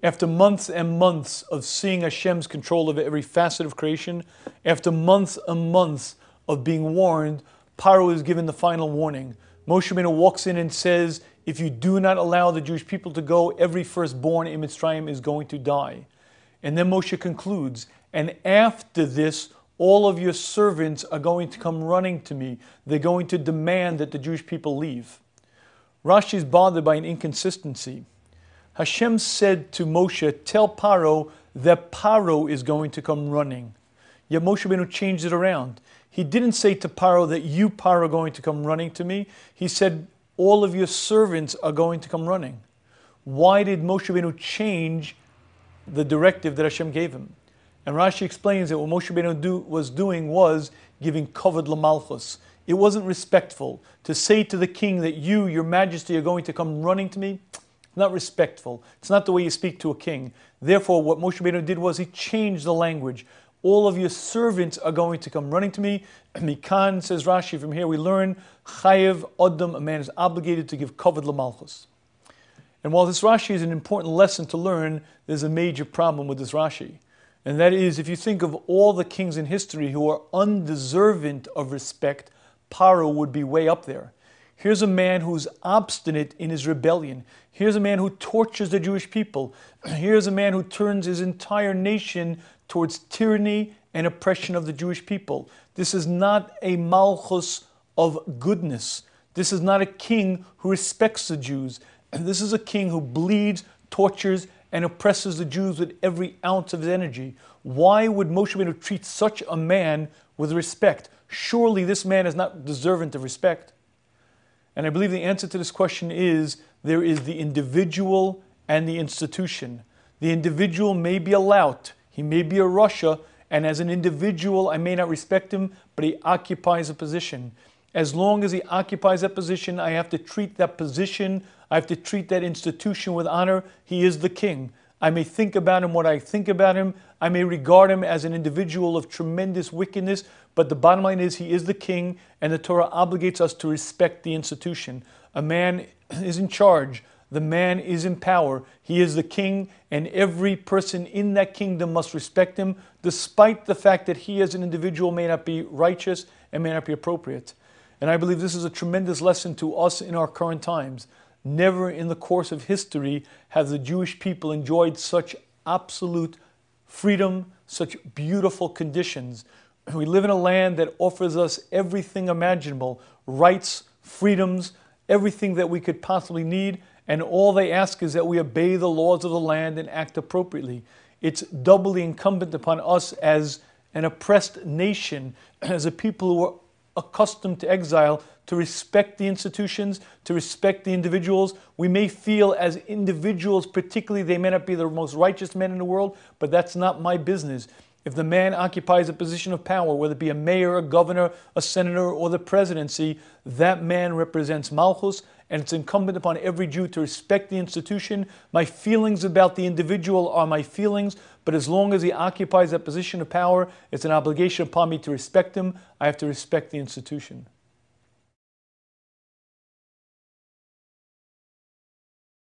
After months and months of seeing Hashem's control of every facet of creation, after months and months of being warned, Pharaoh is given the final warning. Moshe Rabbeinu walks in and says, if you do not allow the Jewish people to go, every firstborn in Mitzrayim is going to die. And then Moshe concludes, and after this, all of your servants are going to come running to me. They're going to demand that the Jewish people leave. Rashi is bothered by an inconsistency. Hashem said to Moshe, tell Pharaoh that Pharaoh is going to come running. Yet Moshe Rabbeinu changed it around. He didn't say to Pharaoh that you, Pharaoh, are going to come running to me. He said, all of your servants are going to come running. Why did Moshe Rabbeinu change the directive that Hashem gave him? And Rashi explains that what Moshe Rabbeinu was doing was giving kavod lamalchus. It wasn't respectful to say to the king that you, your majesty, are going to come running to me. Not respectful. It's not the way you speak to a king. Therefore, what Moshe Rabbeinu did was he changed the language. All of your servants are going to come running to me. Mikan, says Rashi, from here we learn, chayev adam, a man is obligated to give kavod lamalchus. And while this Rashi is an important lesson to learn, there's a major problem with this Rashi. And that is, if you think of all the kings in history who are undeserving of respect, Pharaoh would be way up there. Here's a man who's obstinate in his rebellion. Here's a man who tortures the Jewish people. Here's a man who turns his entire nation towards tyranny and oppression of the Jewish people. This is not a malchus of goodness. This is not a king who respects the Jews. This is a king who bleeds, tortures, and oppresses the Jews with every ounce of his energy. Why would Moshe Rabbeinu treat such a man with respect? Surely this man is not deserving of respect. And I believe the answer to this question is, there is the individual and the institution. The individual may be a lout, he may be a Russia, and as an individual I may not respect him, but he occupies a position. As long as he occupies that position, I have to treat that position, I have to treat that institution with honor. He is the king. I may think about him what I think about him. I may regard him as an individual of tremendous wickedness, but the bottom line is he is the king, and the Torah obligates us to respect the institution. A man is in charge. The man is in power. He is the king, and every person in that kingdom must respect him, despite the fact that he as an individual may not be righteous and may not be appropriate. And I believe this is a tremendous lesson to us in our current times. Never in the course of history have the Jewish people enjoyed such absolute freedom, such beautiful conditions. We live in a land that offers us everything imaginable, rights, freedoms, everything that we could possibly need, and all they ask is that we obey the laws of the land and act appropriately. It's doubly incumbent upon us as an oppressed nation, as a people who are accustomed to exile, to respect the institutions, to respect the individuals. We may feel as individuals, particularly, they may not be the most righteous men in the world, but that's not my business. If the man occupies a position of power, whether it be a mayor, a governor, a senator, or the presidency, that man represents Malchus, and it's incumbent upon every Jew to respect the institution. My feelings about the individual are my feelings, but as long as he occupies that position of power, it's an obligation upon me to respect him. I have to respect the institution.